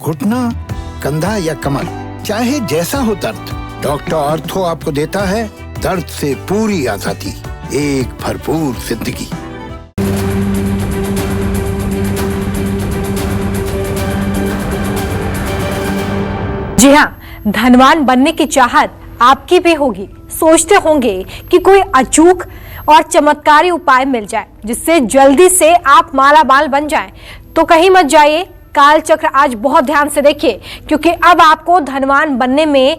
घुटना, कंधा या कमर, चाहे जैसा हो दर्द, डॉक्टर ऑर्थो आपको देता है दर्द से पूरी आजादी, एक भरपूर जिंदगी। जी हाँ, धनवान बनने की चाहत आपकी भी होगी। सोचते होंगे कि कोई अचूक और चमत्कारी उपाय मिल जाए जिससे जल्दी से आप मालामाल बन जाएं। तो कहीं मत जाइए, काल चक्र आज बहुत ध्यान से देखिए, क्योंकि अब आपको धनवान बनने में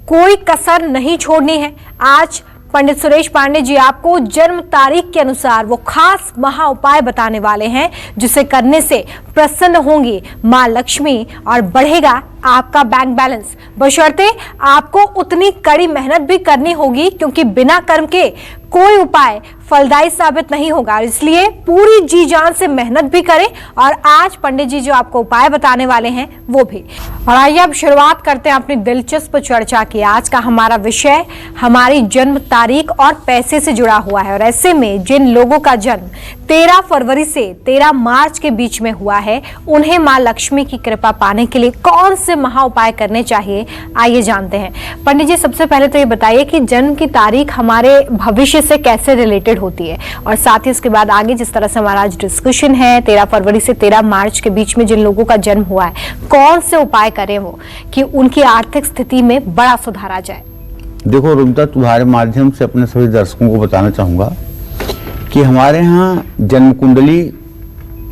कोई कसर नहीं छोड़नी है। आज पंडित सुरेश पांडे जी आपको जन्म तारीख के अनुसार वो खास महा उपाय बताने वाले हैं जिसे करने से प्रसन्न होंगी मां लक्ष्मी और बढ़ेगा आपका बैंक बैलेंस। बशर्ते आपको उतनी कड़ी मेहनत भी करनी होगी, क्योंकि बिना कर्म के कोई उपाय फलदायी साबित नहीं होगा। इसलिए पूरी जी जान से मेहनत भी करें। और आज पंडित जी जो आपको उपाय बताने वाले हैं वो भी। और आइए अब शुरुआत करते हैं अपनी दिलचस्प चर्चा की। आज का हमारा विषय हमारी जन्म तारीख और पैसे से जुड़ा हुआ है। और ऐसे में जिन लोगों का जन्म 13 फरवरी से 13 मार्च के बीच में हुआ है, उन्हें मां लक्ष्मी की कृपा पाने के लिए कौन से महा उपाय करने चाहिए, आइए जानते हैं। पंडित जी, सबसे पहले तो ये बताइए कि जन्म की तारीख हमारे भविष्य से कैसे रिलेटेड होती है, और साथ ही इसके बाद आगे जिस तरह से हमारा आज डिस्कशन है 13 फरवरी से 13 मार्च के बीच में जिन लोगों का जन्म हुआ है, कौन से उपाय करें वो कि उनकी आर्थिक स्थिति में बड़ा सुधार आ जाए। देखो रुमिता, तुम्हारे माध्यम से अपने सभी दर्शकों को बताना चाहूंगा कि हमारे यहाँ जन्म कुंडली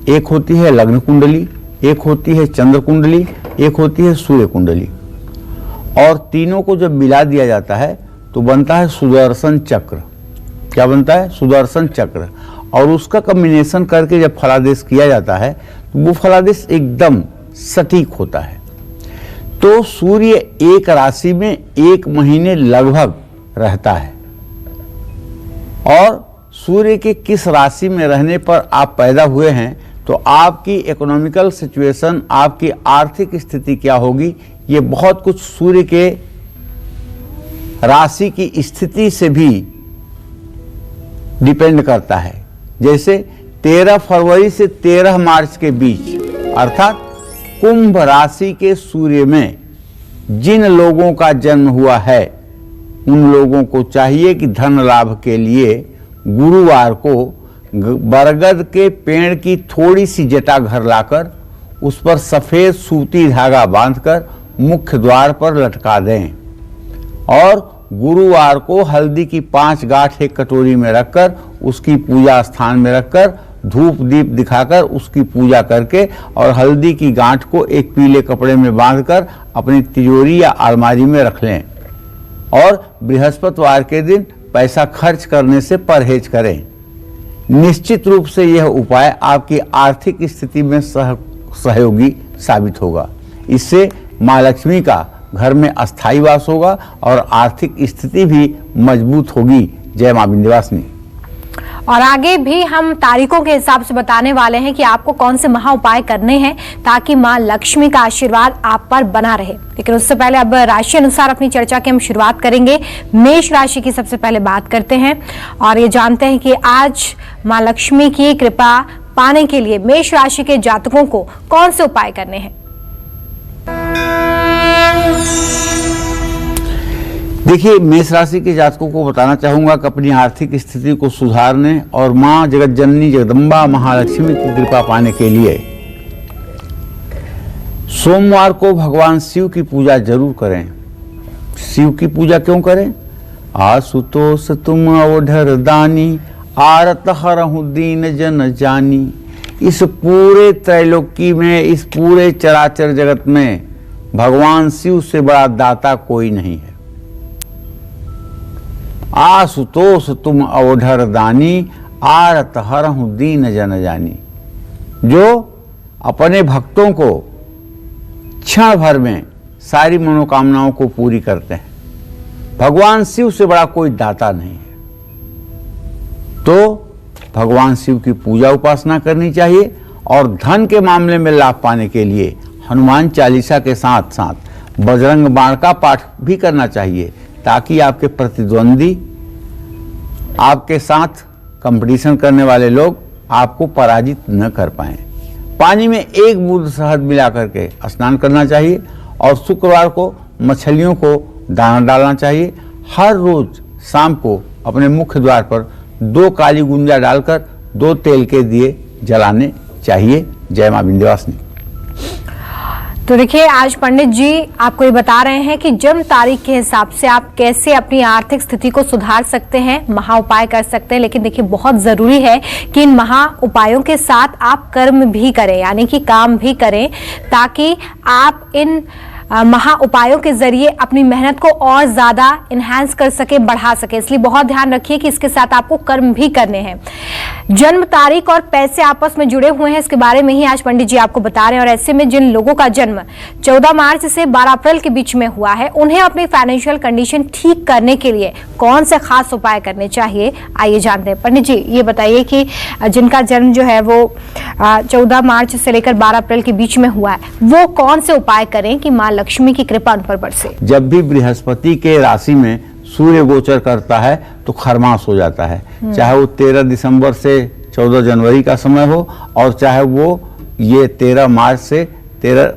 एक होती है लग्न कुंडली, एक होती है चंद्र कुंडली, एक होती है सूर्य कुंडली, और तीनों को जब मिला दिया जाता है तो बनता है सुदर्शन चक्र। क्या बनता है? सुदर्शन चक्र। और उसका कॉम्बिनेशन करके जब फलादेश किया जाता है तो वो फलादेश एकदम सटीक होता है। तो सूर्य एक राशि में 1 महीने लगभग रहता है, और सूर्य के किस राशि में रहने पर आप पैदा हुए हैं तो आपकी इकोनॉमिकल सिचुएशन, आपकी आर्थिक स्थिति क्या होगी, ये बहुत कुछ सूर्य के राशि की स्थिति से भी डिपेंड करता है। जैसे 13 फरवरी से 13 मार्च के बीच अर्थात कुंभ राशि के सूर्य में जिन लोगों का जन्म हुआ है, उन लोगों को चाहिए कि धन लाभ के लिए गुरुवार को बरगद के पेड़ की थोड़ी सी जटा घर लाकर उस पर सफेद सूती धागा बांधकर मुख्य द्वार पर लटका दें, और गुरुवार को हल्दी की 5 गांठ एक कटोरी में रखकर उसकी पूजा स्थान में रखकर धूप दीप दिखाकर उसकी पूजा करके और हल्दी की गांठ को एक पीले कपड़े में बांधकर अपनी तिजोरी या अलमारी में रख लें। और बृहस्पतिवार के दिन पैसा खर्च करने से परहेज करें। निश्चित रूप से यह उपाय आपकी आर्थिक स्थिति में सहयोगी साबित होगा। इससे मां लक्ष्मी का घर में अस्थायी वास होगा और आर्थिक स्थिति भी मजबूत होगी। जय मां विंध्यवासिनी। और आगे भी हम तारीखों के हिसाब से बताने वाले हैं कि आपको कौन से महा उपाय करने हैं ताकि मां लक्ष्मी का आशीर्वाद आप पर बना रहे। लेकिन उससे पहले अब राशि अनुसार अपनी चर्चा की हम शुरुआत करेंगे। मेष राशि की सबसे पहले बात करते हैं और ये जानते हैं कि आज मां लक्ष्मी की कृपा पाने के लिए मेष राशि के जातकों को कौन से उपाय करने हैं। देखिए, मेष राशि के जातकों को बताना चाहूंगा कि अपनी आर्थिक स्थिति को सुधारने और मां जगत जननी जगदम्बा महालक्ष्मी की कृपा पाने के लिए सोमवार को भगवान शिव की पूजा जरूर करें। शिव की पूजा क्यों करें? आशुतोष तुम अवधर दानी, आरत हरहु दीन जन जानी। इस पूरे त्रैलोकी में, इस पूरे चराचर जगत में भगवान शिव से बड़ा दाता कोई नहीं है। आशुतोष तुम अवधर दानी, आरत हरहु दीन जन जानी। जो अपने भक्तों को क्षण भर में सारी मनोकामनाओं को पूरी करते हैं, भगवान शिव से बड़ा कोई दाता नहीं है। तो भगवान शिव की पूजा उपासना करनी चाहिए। और धन के मामले में लाभ पाने के लिए हनुमान चालीसा के साथ साथ बजरंग बाण का पाठ भी करना चाहिए, ताकि आपके प्रतिद्वंदी, आपके साथ कंपटीशन करने वाले लोग आपको पराजित न कर पाएं। पानी में 1 बूंद शहद मिला करके स्नान करना चाहिए और शुक्रवार को मछलियों को दाना डालना चाहिए। हर रोज शाम को अपने मुख्य द्वार पर 2 काली गुंजा डालकर 2 तेल के दिए जलाने चाहिए। जय मां विंध्यवासिनी। तो देखिए, आज पंडित जी आपको ये बता रहे हैं कि जन्म तारीख के हिसाब से आप कैसे अपनी आर्थिक स्थिति को सुधार सकते हैं, महा उपाय कर सकते हैं। लेकिन देखिए, बहुत जरूरी है कि इन महा उपायों के साथ आप कर्म भी करें, यानी कि काम भी करें, ताकि आप इन महा उपायों के जरिए अपनी मेहनत को और ज्यादा इनहैंस कर सके, बढ़ा सके। इसलिए बहुत ध्यान रखिए कि इसके साथ आपको कर्म भी करने हैं। जन्म तारीख और पैसे आपस में जुड़े हुए हैं, इसके बारे में ही आज पंडित जी आपको बता रहे हैं। और ऐसे में जिन लोगों का जन्म 14 मार्च से 12 अप्रैल के बीच में हुआ है, उन्हें अपनी फाइनेंशियल कंडीशन ठीक करने के लिए कौन से खास उपाय करने चाहिए, आइए जानते हैं। पंडित जी, ये बताइए कि जिनका जन्म जो है वो 14 मार्च से लेकर 12 अप्रैल के बीच में हुआ है, वो कौन से उपाय करें कि मां लक्ष्मी की कृपा उन पर बरसे। जब भी बृहस्पति के राशि में सूर्य गोचर करता है तो खरमास हो जाता है, चाहे वो 13 दिसंबर से 14 जनवरी का समय हो और चाहे वो ये 13 मार्च से 13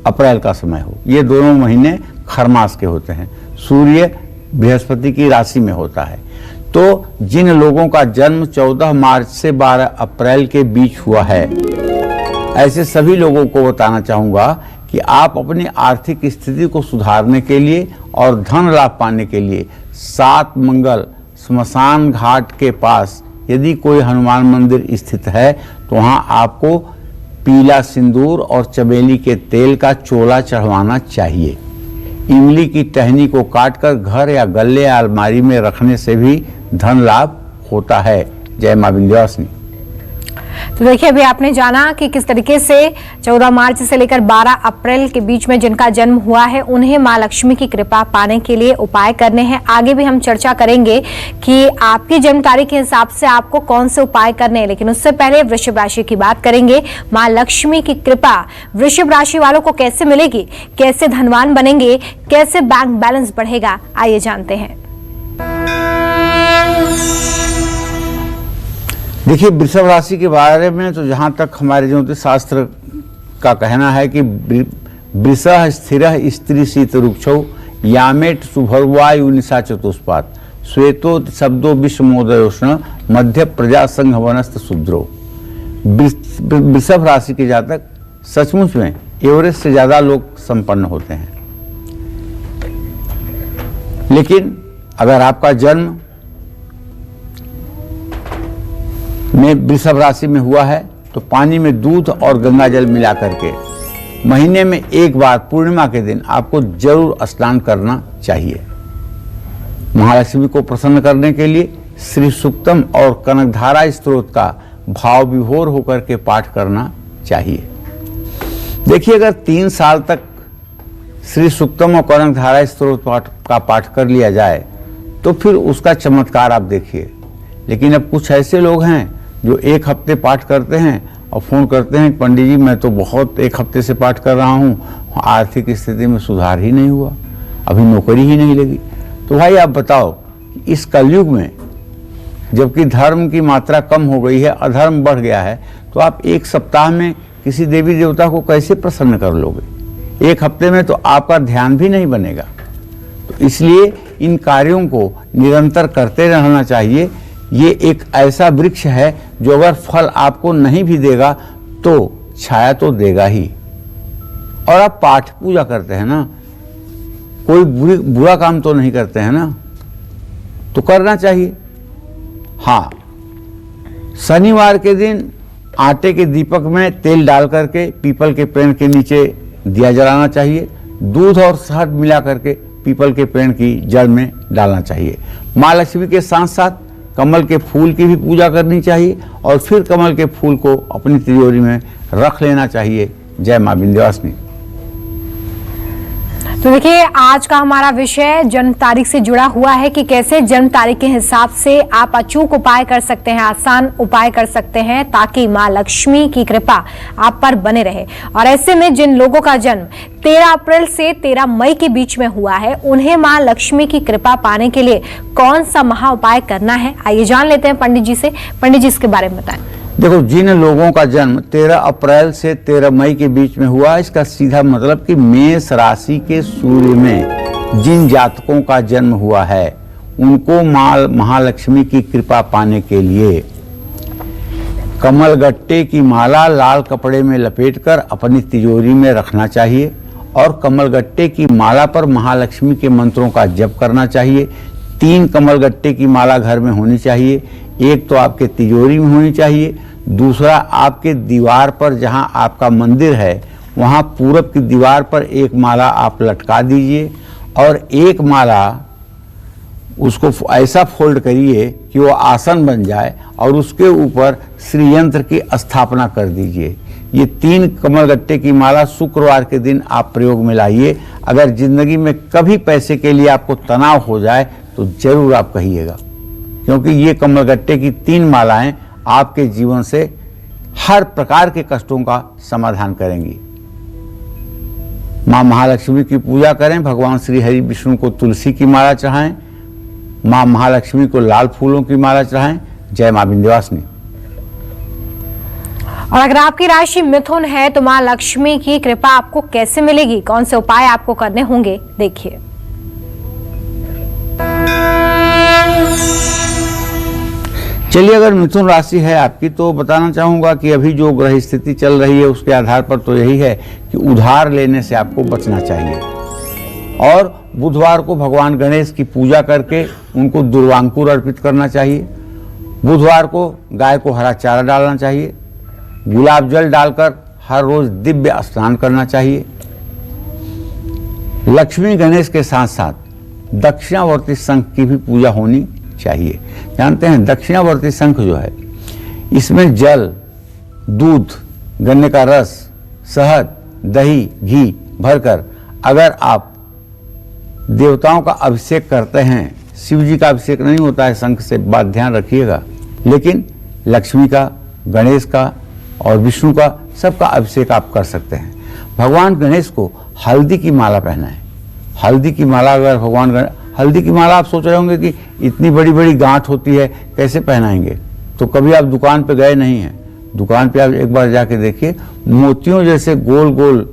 अप्रैल का समय हो। ये दोनों महीने खरमास के होते हैं, सूर्य बृहस्पति की राशि में होता है। तो जिन लोगों का जन्म 14 मार्च से 12 अप्रैल के बीच हुआ है, ऐसे सभी लोगों को बताना चाहूंगा कि आप अपनी आर्थिक स्थिति को सुधारने के लिए और धन लाभ पाने के लिए 7 मंगल स्मशान घाट के पास यदि कोई हनुमान मंदिर स्थित है तो वहां आपको पीला सिंदूर और चमेली के तेल का चोला चढ़वाना चाहिए। इमली की टहनी को काटकर घर या गल्ले या अलमारी में रखने से भी धन लाभ होता है। जय मां विंध्यवासिनी। तो देखिए, अभी आपने जाना कि किस तरीके से 14 मार्च से लेकर 12 अप्रैल के बीच में जिनका जन्म हुआ है, उन्हें मां लक्ष्मी की कृपा पाने के लिए उपाय करने हैं। आगे भी हम चर्चा करेंगे कि आपकी जन्म तारीख के हिसाब से आपको कौन से उपाय करने हैं, लेकिन उससे पहले वृषभ राशि की बात करेंगे। मां लक्ष्मी की कृपा वृषभ राशि वालों को कैसे मिलेगी, कैसे धनवान बनेंगे, कैसे बैंक बैलेंस बढ़ेगा, आइए जानते हैं। देखिए, वृषभ राशि के बारे में तो जहाँ तक हमारे ज्योतिष शास्त्र का कहना है कि वृषः स्थिरः स्त्री शीत रुक्षौ यामेट शुभर्वा यूनिशा चतुष्पात श्वेतो शब्दो विश्वमोदयोष्ण मध्य प्रजा संघ वनस्थ शुद्रो। वृषभ राशि के जातक सचमुच में एवरेज से ज्यादा लोग संपन्न होते हैं। लेकिन अगर आपका जन्म में वृषभ राशि में हुआ है तो पानी में दूध और गंगा जल मिला करके महीने में 1 बार पूर्णिमा के दिन आपको जरूर स्नान करना चाहिए। महालक्ष्मी को प्रसन्न करने के लिए श्री सूक्तम और कनकधारा स्तोत्र का भाव विभोर होकर के पाठ करना चाहिए। देखिए, अगर 3 साल तक श्री सूक्तम और कनकधारा स्तोत्र का पाठ कर लिया जाए तो फिर उसका चमत्कार आप देखिए। लेकिन अब कुछ ऐसे लोग हैं जो 1 हफ्ते पाठ करते हैं और फोन करते हैं, पंडित जी मैं तो बहुत 1 हफ्ते से पाठ कर रहा हूँ, आर्थिक स्थिति में सुधार ही नहीं हुआ, अभी नौकरी ही नहीं लगी। तो भाई आप बताओ, इस कलयुग में जबकि धर्म की मात्रा कम हो गई है, अधर्म बढ़ गया है, तो आप 1 सप्ताह में किसी देवी देवता को कैसे प्रसन्न कर लोगे? 1 हफ्ते में तो आपका ध्यान भी नहीं बनेगा। तो इसलिए इन कार्यों को निरंतर करते रहना चाहिए। ये एक ऐसा वृक्ष है जो अगर फल आपको नहीं भी देगा तो छाया तो देगा ही। और आप पाठ पूजा करते हैं ना, कोई बुरा काम तो नहीं करते हैं ना, तो करना चाहिए। हाँ, शनिवार के दिन आटे के दीपक में तेल डाल करके पीपल के पेड़ के नीचे दिया जलाना चाहिए। दूध और शहद मिला करके पीपल के पेड़ की जड़ में डालना चाहिए। माँ लक्ष्मी के साथ साथ कमल के फूल की भी पूजा करनी चाहिए और फिर कमल के फूल को अपनी तिजोरी में रख लेना चाहिए। जय मां विंध्यवासिनी। तो देखिए, आज का हमारा विषय जन्म तारीख से जुड़ा हुआ है कि कैसे जन्म तारीख के हिसाब से आप अचूक उपाय कर सकते हैं, आसान उपाय कर सकते हैं, ताकि मां लक्ष्मी की कृपा आप पर बने रहे। और ऐसे में जिन लोगों का जन्म 13 अप्रैल से 13 मई के बीच में हुआ है, उन्हें मां लक्ष्मी की कृपा पाने के लिए कौन सा महा उपाय करना है, आइए जान लेते हैं पंडित जी से। पंडित जी, इसके बारे में बताएं। देखो, जिन लोगों का जन्म 13 अप्रैल से 13 मई के बीच में हुआ, इसका सीधा मतलब कि मेष राशि के सूर्य में जिन जातकों का जन्म हुआ है उनको महालक्ष्मी की कृपा पाने के लिए कमलगट्टे की माला लाल कपड़े में लपेटकर अपनी तिजोरी में रखना चाहिए और कमलगट्टे की माला पर महालक्ष्मी के मंत्रों का जप करना चाहिए। 3 कमलगट्टे की माला घर में होनी चाहिए। एक तो आपके तिजोरी में होनी चाहिए, दूसरा आपके दीवार पर जहां आपका मंदिर है वहां पूरब की दीवार पर एक माला आप लटका दीजिए और एक माला उसको ऐसा फोल्ड करिए कि वो आसन बन जाए और उसके ऊपर श्री यंत्र की स्थापना कर दीजिए। ये 3 कमलगट्टे की माला शुक्रवार के दिन आप प्रयोग में लाइए। अगर जिंदगी में कभी पैसे के लिए आपको तनाव हो जाए तो जरूर आप कहिएगा, क्योंकि ये कमलगट्टे की 3 मालाएं आपके जीवन से हर प्रकार के कष्टों का समाधान करेंगी। मां महालक्ष्मी की पूजा करें, भगवान श्री हरि विष्णु को तुलसी की माला चढ़ाएं, मां महालक्ष्मी को लाल फूलों की माला चढ़ाएं। जय मां विंध्यवासिनी। और अगर आपकी राशि मिथुन है तो मां लक्ष्मी की कृपा आपको कैसे मिलेगी, कौन से उपाय आपको करने होंगे, देखिए। चलिए, अगर मिथुन राशि है आपकी तो बताना चाहूंगा कि अभी जो ग्रह स्थिति चल रही है उसके आधार पर तो यही है कि उधार लेने से आपको बचना चाहिए और बुधवार को भगवान गणेश की पूजा करके उनको दुर्वांकुर अर्पित करना चाहिए। बुधवार को गाय को हरा चारा डालना चाहिए। गुलाब जल डालकर हर रोज दिव्य स्नान करना चाहिए। लक्ष्मी गणेश के साथ साथ दक्षिणावर्ती शंख की भी पूजा होनी चाहिए। जानते हैं दक्षिणावर्ती शंख जो है इसमें जल, दूध, गन्ने का रस, शहद, दही, घी भरकर अगर आप देवताओं का अभिषेक करते हैं, शिव जी का अभिषेक नहीं होता है शंख से, बात ध्यान रखिएगा, लेकिन लक्ष्मी का, गणेश का और विष्णु का सबका अभिषेक आप कर सकते हैं। भगवान गणेश को हल्दी की माला पहनाएं। हल्दी की माला अगर हल्दी की माला आप सोच रहे होंगे कि इतनी बड़ी बड़ी गांठ होती है कैसे पहनाएंगे, तो कभी आप दुकान पे गए नहीं हैं। दुकान पे आप एक बार जाके देखिए, मोतियों जैसे गोल गोल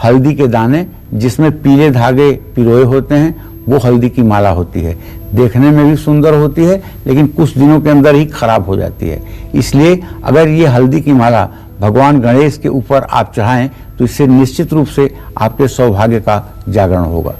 हल्दी के दाने जिसमें पीले धागे पिरोए होते हैं, वो हल्दी की माला होती है। देखने में भी सुंदर होती है लेकिन कुछ दिनों के अंदर ही खराब हो जाती है। इसलिए अगर ये हल्दी की माला भगवान गणेश के ऊपर आप चढ़ाएं तो इससे निश्चित रूप से आपके सौभाग्य का जागरण होगा।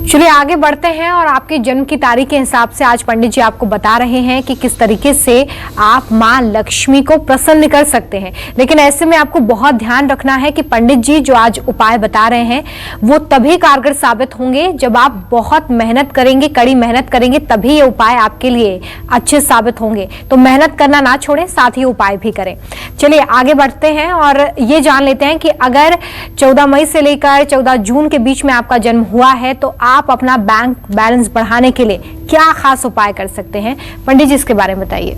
चलिए आगे बढ़ते हैं और आपके जन्म की तारीख के हिसाब से आज पंडित जी आपको बता रहे हैं कि किस तरीके से आप मां लक्ष्मी को प्रसन्न कर सकते हैं। लेकिन ऐसे में आपको बहुत ध्यान रखना है कि पंडित जी जो आज उपाय बता रहे हैं वो तभी कारगर साबित होंगे जब आप बहुत मेहनत करेंगे, कड़ी मेहनत करेंगे, तभी ये उपाय आपके लिए अच्छे साबित होंगे। तो मेहनत करना ना छोड़ें, साथ ही उपाय भी करें। चलिए आगे बढ़ते हैं और ये जान लेते हैं कि अगर 14 मई से लेकर 14 जून के बीच में आपका जन्म हुआ है तो आप अपना बैंक बैलेंस बढ़ाने के लिए क्या खास उपाय कर सकते हैं, पंडित जी इसके बारे में बताइए।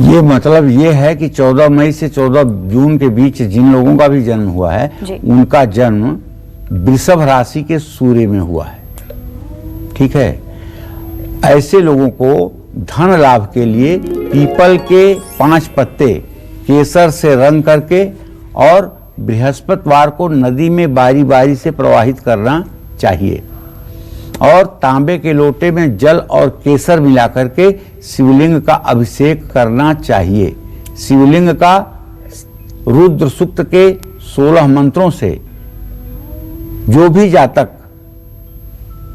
ये मतलब ये है कि 14 मई से 14 जून के बीच जिन लोगों का भी जन्म हुआ है उनका जन्म वृषभ राशि के सूर्य में हुआ है। ठीक है, ऐसे लोगों को धन लाभ के लिए पीपल के 5 पत्ते केसर से रंग करके और बृहस्पतिवार को नदी में बारी बारी से प्रवाहित करना चाहिए और तांबे के लोटे में जल और केसर मिलाकर के शिवलिंग का अभिषेक करना चाहिए। शिवलिंग का रुद्र सूक्त के 16 मंत्रों से जो भी जातक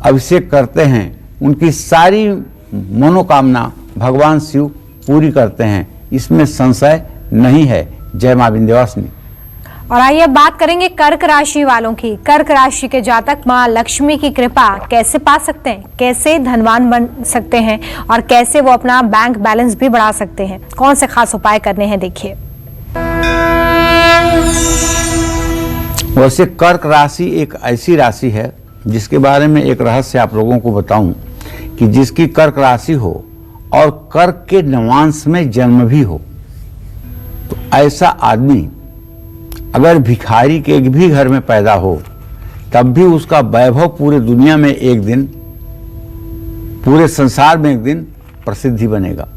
अभिषेक करते हैं उनकी सारी मनोकामना भगवान शिव पूरी करते हैं, इसमें संशय नहीं है। जय मां विंध्यवासिनी। और आइए बात करेंगे कर्क राशि वालों की। कर्क राशि के जातक मां लक्ष्मी की कृपा कैसे पा सकते हैं, कैसे धनवान बन सकते हैं और कैसे वो अपना बैंक बैलेंस भी बढ़ा सकते हैं, कौन से खास उपाय करने हैं, देखिए। वैसे कर्क राशि एक ऐसी राशि है जिसके बारे में एक रहस्य आप लोगों को बताऊं कि जिसकी कर्क राशि हो और कर्क के नवांश में जन्म भी हो तो ऐसा आदमी अगर भिखारी के भी घर में पैदा हो तब भी उसका वैभव पूरे दुनिया में एक दिन, पूरे संसार में एक दिन प्रसिद्धि बनेगा।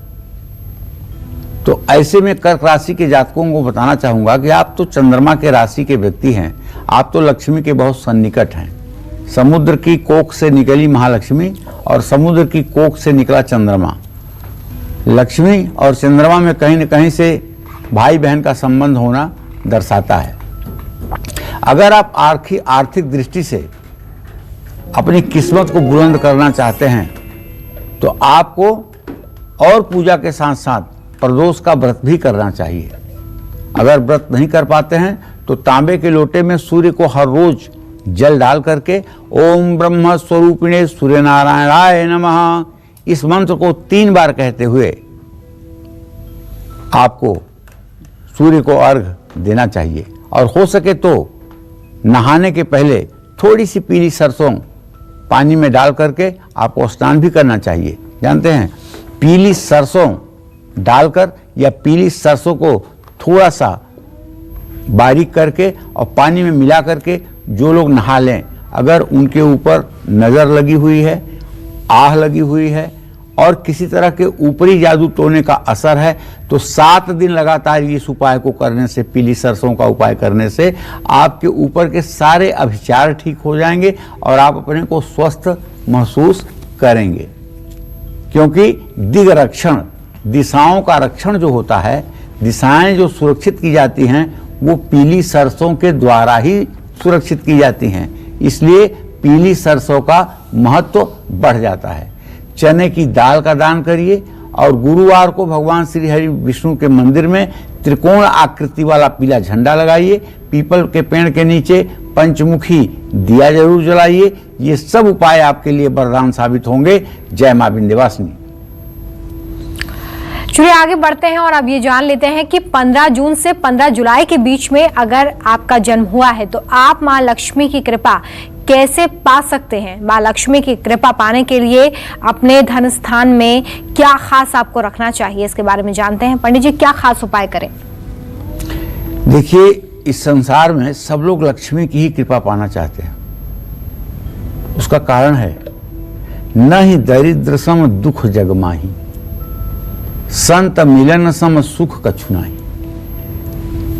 तो ऐसे में कर्क राशि के जातकों को बताना चाहूंगा कि आप तो चंद्रमा के राशि के व्यक्ति हैं, आप तो लक्ष्मी के बहुत सन्निकट हैं। समुद्र की कोख से निकली महालक्ष्मी और समुद्र की कोख से निकला चंद्रमा। लक्ष्मी और चंद्रमा में कहीं न कहीं से भाई बहन का संबंध होना दर्शाता है। अगर आप आर्थिक दृष्टि से अपनी किस्मत को बुलंद करना चाहते हैं तो आपको और पूजा के साथ साथ प्रदोष का व्रत भी करना चाहिए। अगर व्रत नहीं कर पाते हैं तो तांबे के लोटे में सूर्य को हर रोज जल डाल करके ओम ब्रह्म स्वरूपिणे सूर्य नारायणाय नमः इस मंत्र को 3 बार कहते हुए आपको सूर्य को अर्घ देना चाहिए। और हो सके तो नहाने के पहले थोड़ी सी पीली सरसों पानी में डाल करके आपको स्नान भी करना चाहिए। जानते हैं, पीली सरसों डालकर या पीली सरसों को थोड़ा सा बारीक करके और पानी में मिला करके जो लोग नहा लें, अगर उनके ऊपर नज़र लगी हुई है, आह लगी हुई है और किसी तरह के ऊपरी जादू टोने का असर है तो 7 दिन लगातार इस उपाय को करने से, पीली सरसों का उपाय करने से आपके ऊपर के सारे अभिचार ठीक हो जाएंगे और आप अपने को स्वस्थ महसूस करेंगे। क्योंकि दिग रक्षण, दिशाओं का रक्षण जो होता है, दिशाएं जो सुरक्षित की जाती हैं वो पीली सरसों के द्वारा ही सुरक्षित की जाती हैं। इसलिए पीली सरसों का महत्व बढ़ जाता है। चने की दाल का दान करिए और गुरुवार को भगवान श्री हरि विष्णु के मंदिर में त्रिकोण आकृति वाला पीला झंडा लगाइए। पीपल के पेड़ के नीचे पंचमुखी दिया जरूर जलाइए। ये सब उपाय आपके लिए वरदान साबित होंगे। जय मां विंध्यवासिनी। चलिए आगे बढ़ते हैं और अब ये जान लेते हैं कि 15 जून से 15 जुलाई के बीच में अगर आपका जन्म हुआ है तो आप मां लक्ष्मी की कृपा कैसे पा सकते हैं। मां लक्ष्मी की कृपा पाने के लिए अपने धन स्थान में क्या खास आपको रखना चाहिए, इसके बारे में जानते हैं। पंडित जी, क्या खास उपाय करें? देखिए, इस संसार में सब लोग लक्ष्मी की ही कृपा पाना चाहते हैं। उसका कारण है, न ही दरिद्र सम दुख जग माही, संत मिलन सम सुख कछु नाही।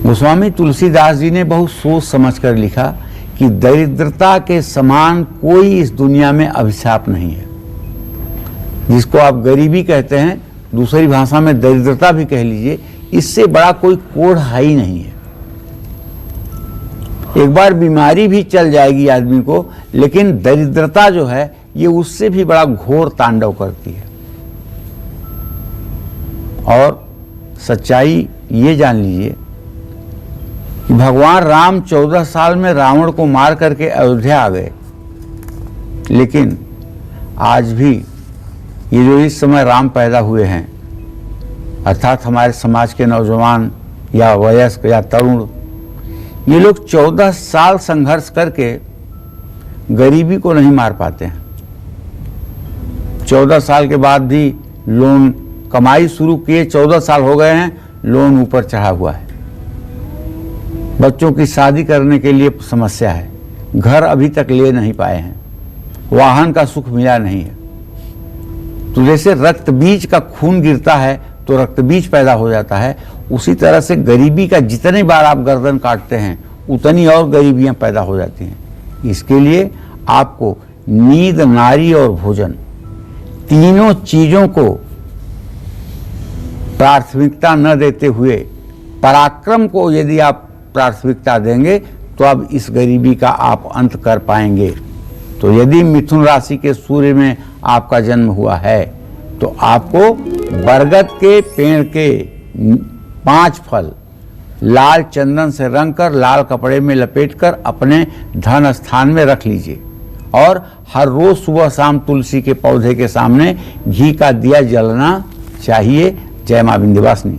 गोस्वामी तुलसीदास जी ने बहुत सोच समझ कर लिखा कि दरिद्रता के समान कोई इस दुनिया में अभिशाप नहीं है। जिसको आप गरीबी कहते हैं, दूसरी भाषा में दरिद्रता भी कह लीजिए, इससे बड़ा कोई कोढ़ ही नहीं है। एक बार बीमारी भी चल जाएगी आदमी को, लेकिन दरिद्रता जो है ये उससे भी बड़ा घोर तांडव करती है। और सच्चाई ये जान लीजिए कि भगवान राम 14 साल में रावण को मार करके अयोध्या आ गए, लेकिन आज भी ये जो इस समय राम पैदा हुए हैं, अर्थात हमारे समाज के नौजवान या वयस्क या तरुण, ये लोग 14 साल संघर्ष करके गरीबी को नहीं मार पाते हैं। 14 साल के बाद भी लोन कमाई शुरू किए, 14 साल हो गए हैं, लोन ऊपर चढ़ा हुआ है। बच्चों की शादी करने के लिए समस्या है, घर अभी तक ले नहीं पाए हैं, वाहन का सुख मिला नहीं है। तो जैसे रक्त बीज का खून गिरता है तो रक्त बीज पैदा हो जाता है, उसी तरह से गरीबी का जितने बार आप गर्दन काटते हैं उतनी और गरीबियां पैदा हो जाती हैं। इसके लिए आपको नींद, नारी और भोजन, तीनों चीजों को प्राथमिकता न देते हुए पराक्रम को यदि आप प्राथमिकता देंगे तो अब इस गरीबी का आप अंत कर पाएंगे। तो यदि मिथुन राशि के सूर्य में आपका जन्म हुआ है तो आपको बरगद के पेड़ के 5 फल लाल चंदन से रंग कर लाल कपड़े में लपेटकर अपने धन स्थान में रख लीजिए और हर रोज सुबह शाम तुलसी के पौधे के सामने घी का दिया जलना चाहिए। जय मां विंध्यवासिनी।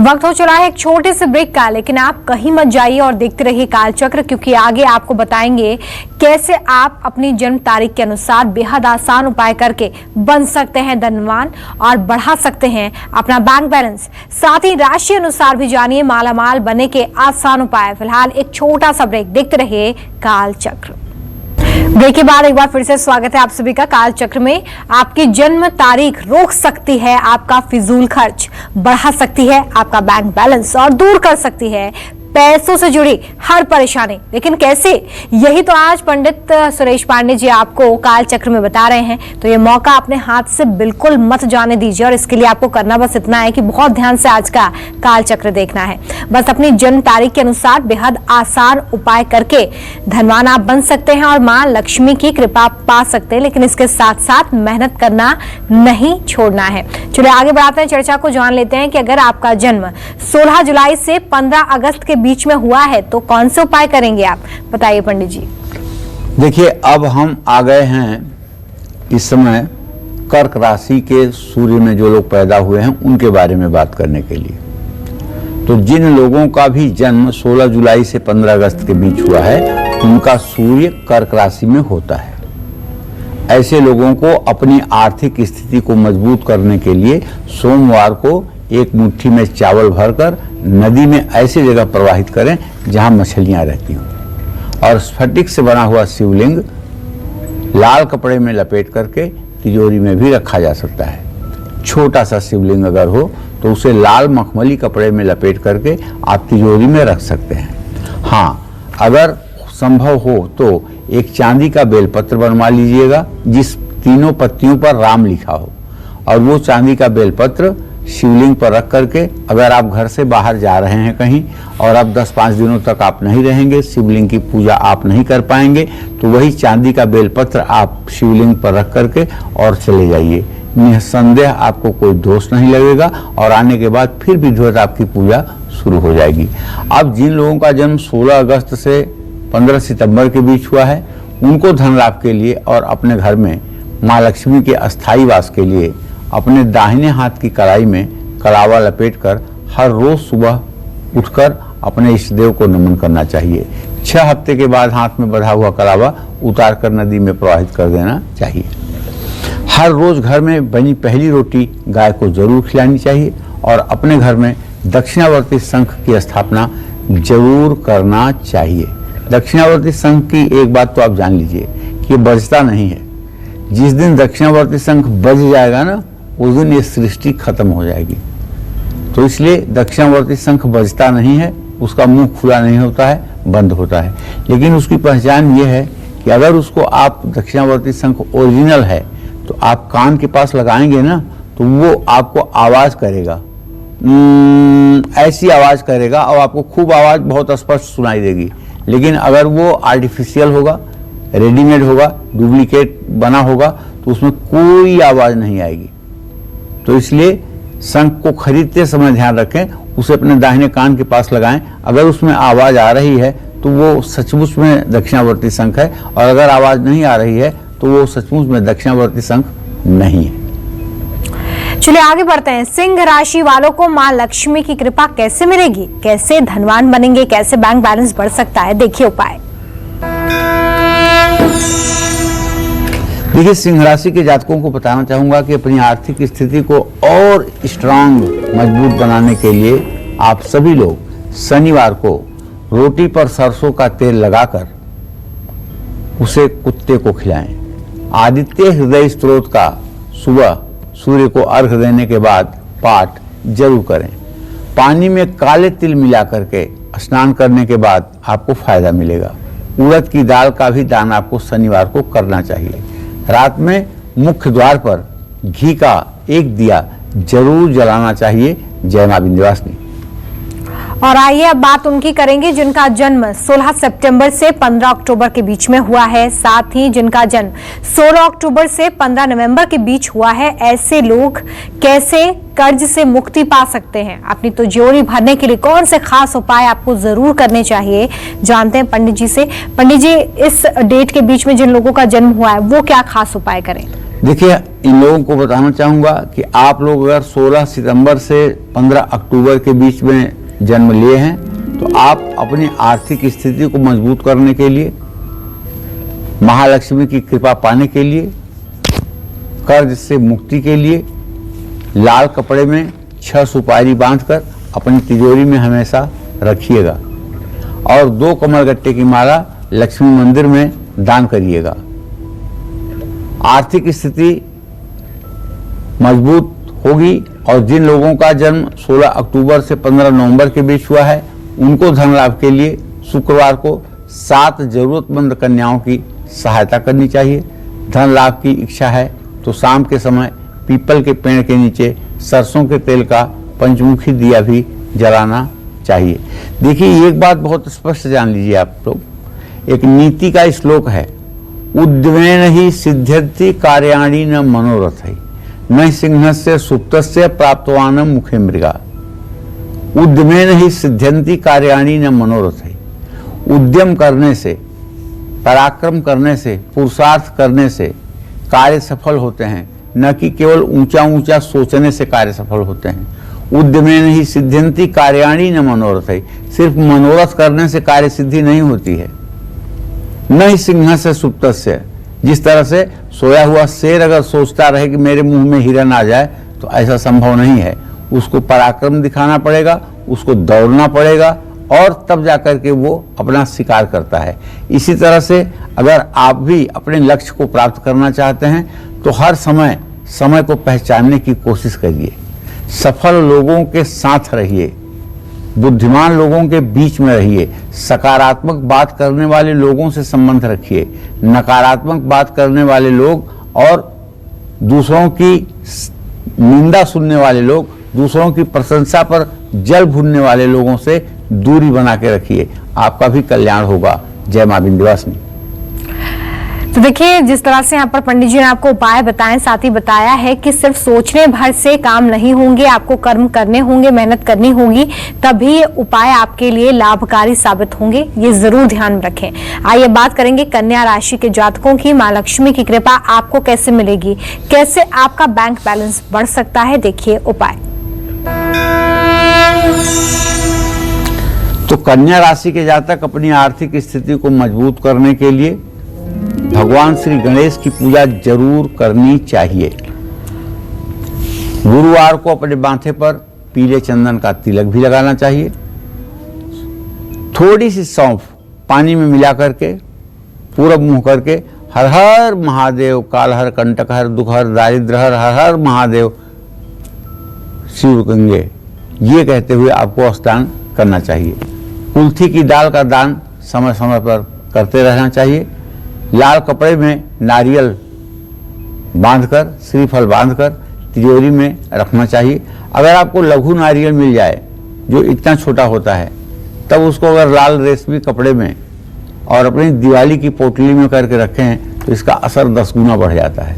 वक्त हो चला है एक छोटे से ब्रेक का, लेकिन आप कहीं मत जाइए और देखते रहिए कालचक्र, क्योंकि आगे आपको बताएंगे कैसे आप अपनी जन्म तारीख के अनुसार बेहद आसान उपाय करके बन सकते हैं धनवान और बढ़ा सकते हैं अपना बैंक बैलेंस। साथ ही राशि अनुसार भी जानिए मालामाल बनने के आसान उपाय। फिलहाल एक छोटा सा ब्रेक, देखते रहिए कालचक्र। ब्रेक के बाद एक बार फिर से स्वागत है आप सभी का काल चक्र में। आपकी जन्म तारीख रोक सकती है आपका फिजूल खर्च, बढ़ा सकती है आपका बैंक बैलेंस और दूर कर सकती है पैसों से जुड़ी हर परेशानी। लेकिन कैसे, यही तो आज पंडित सुरेश पांडे जी आपको काल चक्र में बता रहे हैं। तो ये मौका अपने हाथ से बिल्कुल मत जाने दीजिए और इसके लिए आपको करना बस इतना है कि बहुत ध्यान से आज का काल चक्र देखना है। बस अपनी जन्म तारीख के अनुसार बेहद आसान उपाय करके धनवान आप बन सकते हैं और मां लक्ष्मी की कृपा पा सकते हैं। लेकिन इसके साथ साथ मेहनत करना नहीं छोड़ना है। चलिए आगे बढ़ाते हैं, चर्चा को जान लेते हैं कि अगर आपका जन्म 16 जुलाई से 15 अगस्त के बीच में हुआ है तो कौन से उपाय करेंगे आप, बताइए पंडित जी। देखिए, अब हम आ गए हैं इस समय कर्क राशि के सूर्य में जो लोग पैदा हुए हैं उनके बारे में बात करने के लिए। तो जिन लोगों का भी जन्म 16 जुलाई से 15 अगस्त के बीच हुआ है उनका सूर्य कर्क राशि में होता है। ऐसे लोगों को अपनी आर्थिक स्थिति को मजबूत करने के लिए सोमवार को एक मुट्ठी में चावल भरकर नदी में ऐसी जगह प्रवाहित करें जहां मछलियां रहती हों और स्फटिक से बना हुआ शिवलिंग लाल कपड़े में लपेट करके तिजोरी में भी रखा जा सकता है। छोटा सा शिवलिंग अगर हो तो उसे लाल मखमली कपड़े में लपेट करके आप तिजोरी में रख सकते हैं। हाँ, अगर संभव हो तो एक चांदी का बेलपत्र बनवा लीजिएगा जिस तीनों पत्तियों पर राम लिखा हो, और वो चांदी का बेलपत्र शिवलिंग पर रख करके अगर आप घर से बाहर जा रहे हैं कहीं और अब 10-5 दिनों तक आप नहीं रहेंगे, शिवलिंग की पूजा आप नहीं कर पाएंगे, तो वही चांदी का बेलपत्र आप शिवलिंग पर रख करके और चले जाइए। निसंदेह आपको कोई दोष नहीं लगेगा और आने के बाद फिर विधिवत आपकी पूजा शुरू हो जाएगी। अब जिन लोगों का जन्म 16 अगस्त से 15 सितंबर के बीच हुआ है उनको धन लाभ के लिए और अपने घर में माँ लक्ष्मी के अस्थायी वास के लिए अपने दाहिने हाथ की कलाई में कलावा लपेटकर हर रोज सुबह उठकर अपने इष्ट देव को नमन करना चाहिए। 6 हफ्ते के बाद हाथ में बंधा हुआ कलावा उतारकर नदी में प्रवाहित कर देना चाहिए। हर रोज घर में बनी पहली रोटी गाय को जरूर खिलानी चाहिए और अपने घर में दक्षिणावर्ती शंख की स्थापना जरूर करना चाहिए। दक्षिणावर्ती शंख की एक बात तो आप जान लीजिए कि ये बजता नहीं है। जिस दिन दक्षिणावर्ती शंख बज जाएगा ना उस दिन ये सृष्टि खत्म हो जाएगी। तो इसलिए दक्षिणावर्ती शंख बजता नहीं है, उसका मुंह खुला नहीं होता है, बंद होता है। लेकिन उसकी पहचान ये है कि अगर उसको आप दक्षिणावर्ती शंख ओरिजिनल है तो आप कान के पास लगाएंगे ना तो वो आपको आवाज करेगा, ऐसी आवाज करेगा और आपको खूब आवाज बहुत स्पष्ट सुनाई देगी। लेकिन अगर वो आर्टिफिशियल होगा, रेडीमेड होगा, डुप्लीकेट बना होगा तो उसमें कोई आवाज नहीं आएगी। तो इसलिए शंख को खरीदते समय ध्यान रखें, उसे अपने दाहिने कान के पास लगाएं। अगर उसमें आवाज आ रही है तो वो सचमुच में दक्षिणावर्ती शंख है और अगर आवाज नहीं आ रही है तो वो सचमुच में दक्षिणावर्ती शंख नहीं है। चलिए आगे बढ़ते हैं। सिंह राशि वालों को मां लक्ष्मी की कृपा कैसे मिलेगी, कैसे धनवान बनेंगे, कैसे बैंक बैलेंस बढ़ सकता है, देखिए उपाय। देखिए, सिंह राशि के जातकों को बताना चाहूंगा कि अपनी आर्थिक स्थिति को और स्ट्रांग मजबूत बनाने के लिए आप सभी लोग शनिवार को रोटी पर सरसों का तेल लगाकर उसे कुत्ते को खिलाएं। आदित्य हृदय स्तोत्र का सुबह सूर्य को अर्घ्य देने के बाद पाठ जरूर करें। पानी में काले तिल मिला करके स्नान करने के बाद आपको फायदा मिलेगा। उड़द की दाल का भी दान आपको शनिवार को करना चाहिए। रात में मुख्य द्वार पर घी का एक दिया जरूर जलाना चाहिए। जय मां विंध्यवासिनी। और आइए अब बात उनकी करेंगे जिनका जन्म 16 सितंबर से 15 अक्टूबर के बीच में हुआ है, साथ ही जिनका जन्म 16 अक्टूबर से 15 नवंबर के बीच हुआ है। ऐसे लोग कैसे कर्ज से मुक्ति पा सकते हैं, अपनी तिजोरी भरने के लिए कौन से खास उपाय आपको जरूर करने चाहिए, जानते हैं पंडित जी से। पंडित जी, इस डेट के बीच में जिन लोगों का जन्म हुआ है वो क्या खास उपाय करें? देखिए, इन लोगों को बताना चाहूंगा कि आप लोग अगर 16 सितंबर से 15 अक्टूबर के बीच में जन्म लिए हैं तो आप अपनी आर्थिक स्थिति को मजबूत करने के लिए, महालक्ष्मी की कृपा पाने के लिए, कर्ज से मुक्ति के लिए लाल कपड़े में 6 सुपारी बांधकर अपनी तिजोरी में हमेशा रखिएगा और 2 कमलगट्टे की माला लक्ष्मी मंदिर में दान करिएगा। आर्थिक स्थिति मजबूत होगी और जिन लोगों का जन्म 16 अक्टूबर से 15 नवंबर के बीच हुआ है उनको धन लाभ के लिए शुक्रवार को 7 जरूरतमंद कन्याओं की सहायता करनी चाहिए। धन लाभ की इच्छा है तो शाम के समय पीपल के पेड़ के नीचे सरसों के तेल का पंचमुखी दिया भी जलाना चाहिए। देखिए एक बात बहुत स्पष्ट जान लीजिए आप लोग, एक नीति का श्लोक है, उद्यमेन ही सिद्ध्यति कार्याणि न मनोरथ न सिंहस्य सुप्तस्य प्राप्तवानम मुखे मृगा। उद्यमेन ही सिद्ध्यंति कार्याणि न मनोरथ। उद्यम करने से, पराक्रम करने से, पुरुषार्थ करने से कार्य सफल होते हैं, न कि केवल ऊंचा ऊंचा सोचने से कार्य सफल होते हैं। उद्यमेन ही सिद्ध्यंति कार्याणि न मनोरथ। सिर्फ मनोरथ करने से कार्य सिद्धि नहीं होती है। न ही सिंह से सुप्तस्य, जिस तरह से सोया हुआ शेर अगर सोचता रहे कि मेरे मुंह में हिरन आ जाए तो ऐसा संभव नहीं है। उसको पराक्रम दिखाना पड़ेगा, उसको दौड़ना पड़ेगा और तब जाकर के वो अपना शिकार करता है। इसी तरह से अगर आप भी अपने लक्ष्य को प्राप्त करना चाहते हैं तो हर समय को पहचानने की कोशिश करिए। सफल लोगों के साथ रहिए, बुद्धिमान लोगों के बीच में रहिए, सकारात्मक बात करने वाले लोगों से संबंध रखिए। नकारात्मक बात करने वाले लोग और दूसरों की निंदा सुनने वाले लोग, दूसरों की प्रशंसा पर जल भूनने वाले लोगों से दूरी बना के रखिए। आपका भी कल्याण होगा। जय मां विंध्यवासिनी। तो देखिए जिस तरह से यहाँ पर पंडित जी ने आपको उपाय बताएं, साथ ही बताया है कि सिर्फ सोचने भर से काम नहीं होंगे, आपको कर्म करने होंगे, मेहनत करनी होगी, तभी ये उपाय आपके लिए लाभकारी साबित होंगे। ये जरूर ध्यान रखें। आइए बात करेंगे कन्या राशि के जातकों की। माँ लक्ष्मी की कृपा आपको कैसे मिलेगी, कैसे आपका बैंक बैलेंस बढ़ सकता है, देखिए उपाय। तो कन्या राशि के जातक अपनी आर्थिक स्थिति को मजबूत करने के लिए भगवान श्री गणेश की पूजा जरूर करनी चाहिए। गुरुवार को अपने माथे पर पीले चंदन का तिलक भी लगाना चाहिए। थोड़ी सी सौंफ पानी में मिला करके पूरब मुंह करके हर हर महादेव, काल हर, कंटक हर, दुख हर, दारिद्र हर, हर हर महादेव शिव गंगे, ये कहते हुए आपको स्नान करना चाहिए। कुल्थी की दाल का दान समय समय पर करते रहना चाहिए। लाल कपड़े में नारियल बांधकर, श्रीफल बांधकर तिजोरी में रखना चाहिए। अगर आपको लघु नारियल मिल जाए जो इतना छोटा होता है, तब उसको अगर लाल रेशमी कपड़े में और अपनी दिवाली की पोटली में करके रखें तो इसका असर 10 गुना बढ़ जाता है।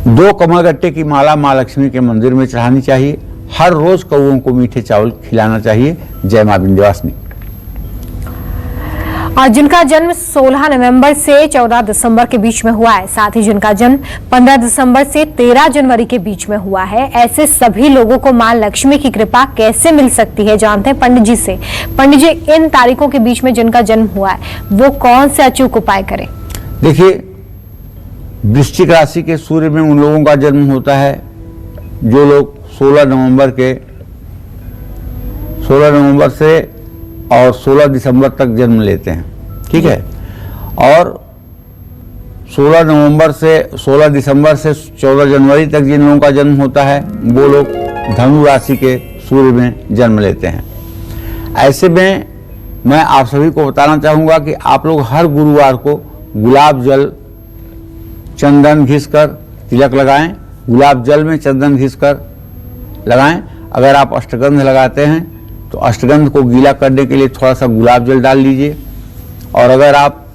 2 कमलगट्टे की माला माँ लक्ष्मी के मंदिर में चढ़ानी चाहिए। हर रोज कौओं को मीठे चावल खिलाना चाहिए। जय मां विंध्यवासिनी। और जिनका जन्म 16 नवंबर से 14 दिसंबर के बीच में हुआ है, साथ ही जिनका जन्म 15 दिसंबर से 13 जनवरी के बीच में हुआ है, ऐसे सभी लोगों को मां लक्ष्मी की कृपा कैसे मिल सकती है, जानते हैं पंडित जी से। पंडित जी, इन तारीखों के बीच में जिनका जन्म हुआ है वो कौन से अचूक उपाय करें? देखिए, वृश्चिक राशि के सूर्य में उन लोगों का जन्म होता है जो लोग 16 नवंबर से और 16 दिसंबर तक जन्म लेते हैं, ठीक है। और 16 दिसंबर से 14 जनवरी तक जिन लोगों का जन्म होता है वो लोग धनु राशि के सूर्य में जन्म लेते हैं। ऐसे में मैं आप सभी को बताना चाहूँगा कि आप लोग हर गुरुवार को गुलाब जल चंदन घिसकर तिलक लगाएं। गुलाब जल में चंदन घिसकर लगाएं। अगर आप अष्टगंध लगाते हैं तो अष्टगंध को गीला करने के लिए थोड़ा सा गुलाब जल डाल लीजिए। और अगर आप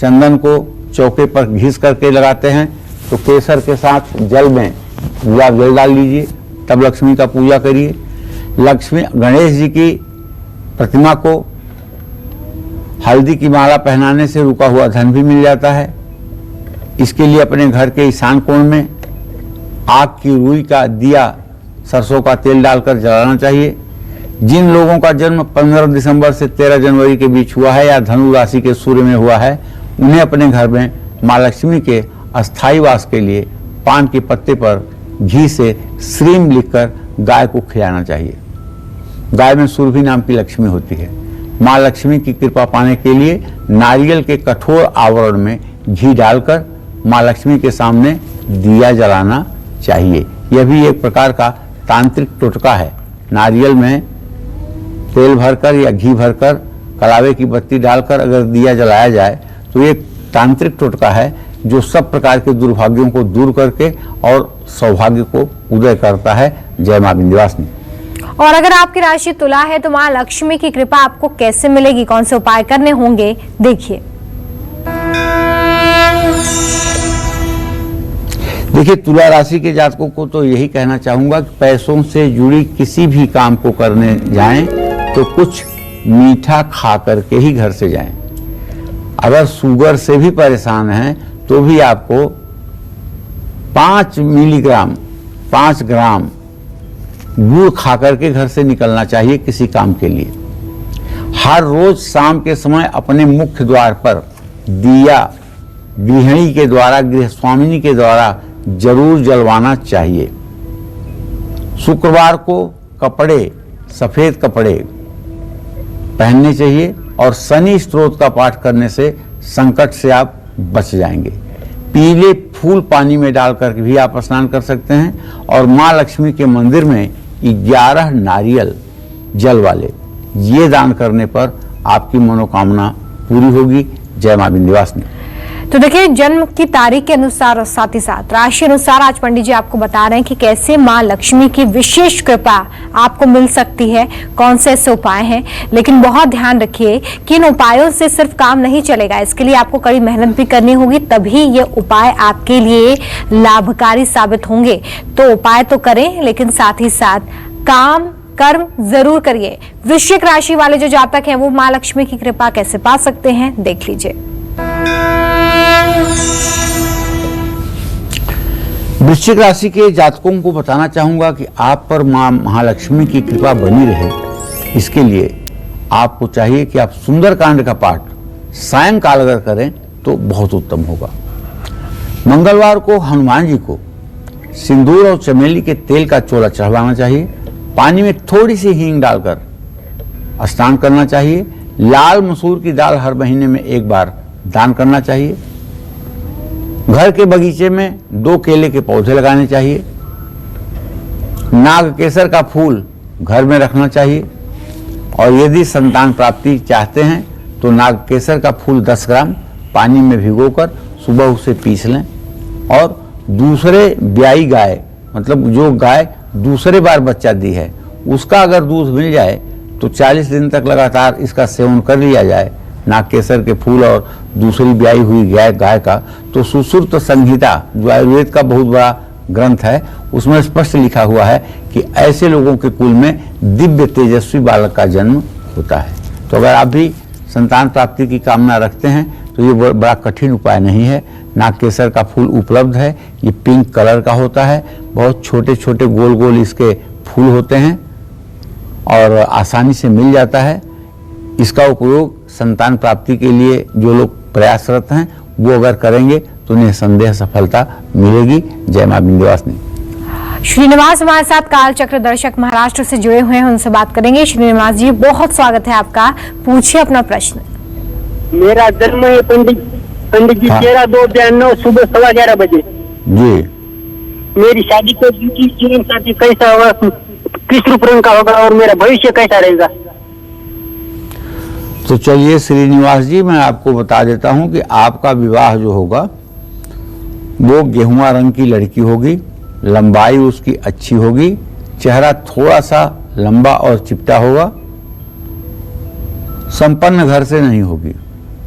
चंदन को चौके पर घिस करके लगाते हैं तो केसर के साथ जल में गुलाब जल डाल लीजिए, तब लक्ष्मी का पूजा करिए। लक्ष्मी गणेश जी की प्रतिमा को हल्दी की माला पहनाने से रुका हुआ धन भी मिल जाता है। इसके लिए अपने घर के ईशान कोण में आग की रुई का दिया सरसों का तेल डालकर जलाना चाहिए। जिन लोगों का जन्म 15 दिसंबर से 13 जनवरी के बीच हुआ है या धनु राशि के सूर्य में हुआ है, उन्हें अपने घर में माँ लक्ष्मी के अस्थायी वास के लिए पान के पत्ते पर घी से श्रीम लिखकर गाय को खिलाना चाहिए। गाय में सुरभि नाम की लक्ष्मी होती है। माँ लक्ष्मी की कृपा पाने के लिए नारियल के कठोर आवरण में घी डालकर माँ लक्ष्मी के सामने दिया जलाना चाहिए। यह भी एक प्रकार का तांत्रिक टोटका है। नारियल में तेल भरकर या घी भरकर कलावे की बत्ती डालकर अगर दिया जलाया जाए तो ये तांत्रिक टोटका है जो सब प्रकार के दुर्भाग्यों को दूर करके और सौभाग्य को उदय करता है। जय मां विंध्यवासिनी। और अगर आपकी राशि तुला है तो मां लक्ष्मी की कृपा आपको कैसे मिलेगी, कौन से उपाय करने होंगे, देखिए। देखिए, तुला राशि के जातकों को तो यही कहना चाहूंगा कि पैसों से जुड़ी किसी भी काम को करने जाएं तो कुछ मीठा खा करके ही घर से जाएं। अगर शुगर से भी परेशान हैं तो भी आपको 5 ग्राम गुड़ खा करके घर से निकलना चाहिए किसी काम के लिए। हर रोज शाम के समय अपने मुख्य द्वार पर दिया गृहिणी के द्वारा, गृह स्वामिनी के द्वारा जरूर जलवाना चाहिए। शुक्रवार को सफेद कपड़े पहनने चाहिए और शनि स्तोत्र का पाठ करने से संकट से आप बच जाएंगे। पीले फूल पानी में डालकर भी आप स्नान कर सकते हैं और माँ लक्ष्मी के मंदिर में 11 नारियल जल वाले ये दान करने पर आपकी मनोकामना पूरी होगी। जय मां विंध्यवासिनी। तो देखिए, जन्म की तारीख के अनुसार और साथ ही साथ राशि अनुसार आज पंडित जी आपको बता रहे हैं कि कैसे मां लक्ष्मी की विशेष कृपा आपको मिल सकती है, कौन से ऐसे उपाय हैं। लेकिन बहुत ध्यान रखिए कि इन उपायों से सिर्फ काम नहीं चलेगा, इसके लिए आपको कड़ी मेहनत भी करनी होगी, तभी ये उपाय आपके लिए लाभकारी साबित होंगे। तो उपाय तो करें, लेकिन साथ ही साथ काम कर्म जरूर करिए। वृश्चिक राशि वाले जो जातक हैं वो मां लक्ष्मी की कृपा कैसे पा सकते हैं, देख लीजिए। वृश्चिक राशि के जातकों को बताना चाहूंगा कि आप पर मां महालक्ष्मी की कृपा बनी रहे, इसके लिए आपको चाहिए कि आप सुंदरकांड का पाठ सायंकाल अगर करें तो बहुत उत्तम होगा। मंगलवार को हनुमान जी को सिंदूर और चमेली के तेल का चोला चढ़वाना चाहिए। पानी में थोड़ी सी हींग डालकर स्नान करना चाहिए। लाल मसूर की दाल हर महीने में एक बार दान करना चाहिए। घर के बगीचे में 2 केले के पौधे लगाने चाहिए। नाग केसर का फूल घर में रखना चाहिए और यदि संतान प्राप्ति चाहते हैं तो नाग केसर का फूल 10 ग्राम पानी में भिगोकर सुबह उसे पीस लें और दूसरे ब्याई गाय, मतलब जो गाय दूसरे बार बच्चा दी है, उसका अगर दूध मिल जाए तो 40 दिन तक लगातार इसका सेवन कर लिया जाए, नाग केसर के फूल और दूसरी ब्याई हुई गाय का, तो सुश्रुत संहिता जो आयुर्वेद का बहुत बड़ा ग्रंथ है उसमें स्पष्ट लिखा हुआ है कि ऐसे लोगों के कुल में दिव्य तेजस्वी बालक का जन्म होता है। तो अगर आप भी संतान प्राप्ति की कामना रखते हैं तो ये बड़ा कठिन उपाय नहीं है। नाग केसर का फूल उपलब्ध है, ये पिंक कलर का होता है, बहुत छोटे छोटे गोल गोल इसके फूल होते हैं और आसानी से मिल जाता है। इसका उपयोग संतान प्राप्ति के लिए जो लोग प्रयासरत हैं वो अगर करेंगे तो निसंदेह सफलता मिलेगी। जय मां विंध्यवासिनी। श्रीनिवास हमारे साथ कालचक्र दर्शक महाराष्ट्र से जुड़े हुए हैं, उनसे बात करेंगे। श्रीनिवास जी, बहुत स्वागत है आपका, पूछिए अपना प्रश्न। मेरा जन्म है पंडित जी 13/2/92 सुबह 11:15 बजे जी। मेरी शादी को जीवन साथी कैसा होगा, किस रूप रंग का होगा और मेरा भविष्य कैसा रहेगा? तो चलिए श्रीनिवास जी, मैं आपको बता देता हूं कि आपका विवाह जो होगा वो गेहुआ रंग की लड़की होगी, लंबाई उसकी अच्छी होगी, चेहरा थोड़ा सा लंबा और चिपटा होगा, संपन्न घर से नहीं होगी,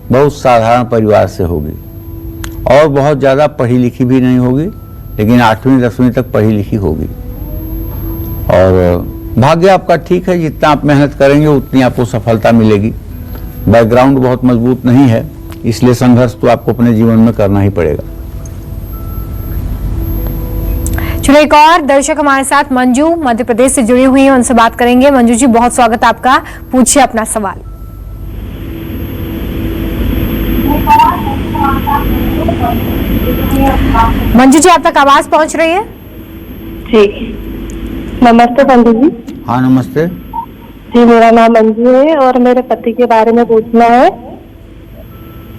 बहुत साधारण परिवार से होगी और बहुत ज़्यादा पढ़ी लिखी भी नहीं होगी, लेकिन 8वीं 10वीं तक पढ़ी लिखी होगी। और भाग्य आपका ठीक है, जितना आप मेहनत करेंगे उतनी आपको सफलता मिलेगी। बैकग्राउंड बहुत मजबूत नहीं है, इसलिए संघर्ष तो आपको अपने जीवन में करना ही पड़ेगा। चलो, एक और दर्शक हमारे साथ मंजू मध्य प्रदेश से जुड़ी हुई है, उनसे बात करेंगे। मंजू जी, बहुत स्वागत आपका, पूछिए अपना सवाल। मंजू जी, आप तक आवाज पहुंच रही है? ठीक, नमस्ते पंडित जी। हाँ नमस्ते। जी, मेरा नाम अंजू है और मेरे पति के बारे में पूछना है।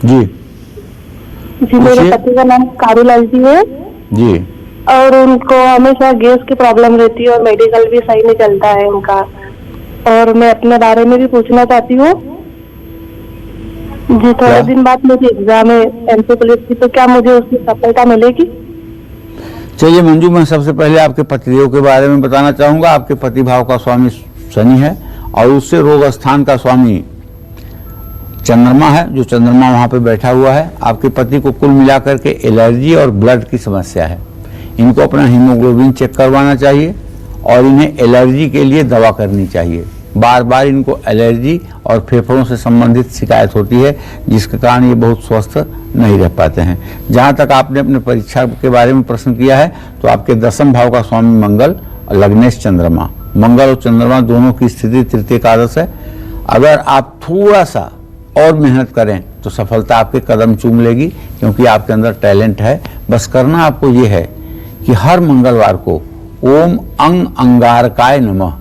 जी जी, मेरे पूछिए। पति का नाम कारूलाल जी है जी और उनको हमेशा गैस की प्रॉब्लम रहती है और मेडिकल भी सही नहीं चलता है उनका। और मैं अपने बारे में भी पूछना चाहती हूँ जी। थोड़े क्या? दिन बाद मेरी एग्जाम है एमपी पुलिस की, तो क्या मुझे उसकी सफलता मिलेगी? चलिए मंजू, मैं सबसे पहले आपके पतिदेव के बारे में बताना चाहूंगा। आपके पति भाव का स्वामी शनि है और उससे रोग स्थान का स्वामी चंद्रमा है, जो चंद्रमा वहां पे बैठा हुआ है। आपके पति को कुल मिलाकर के एलर्जी और ब्लड की समस्या है। इनको अपना हीमोग्लोबिन चेक करवाना चाहिए और इन्हें एलर्जी के लिए दवा करनी चाहिए। बार बार इनको एलर्जी और फेफड़ों से संबंधित शिकायत होती है, जिसके कारण ये बहुत स्वस्थ नहीं रह पाते हैं। जहाँ तक आपने अपने परीक्षा के बारे में प्रश्न किया है, तो आपके 10वें भाव का स्वामी मंगल और लग्नेश चंद्रमा, मंगल और चंद्रमा दोनों की स्थिति तृतीय एकादश है। अगर आप थोड़ा सा और मेहनत करें तो सफलता आपके कदम चूम लेगी, क्योंकि आपके अंदर टैलेंट है। बस करना आपको ये है कि हर मंगलवार को ओम अंग अंगारकाय नमः,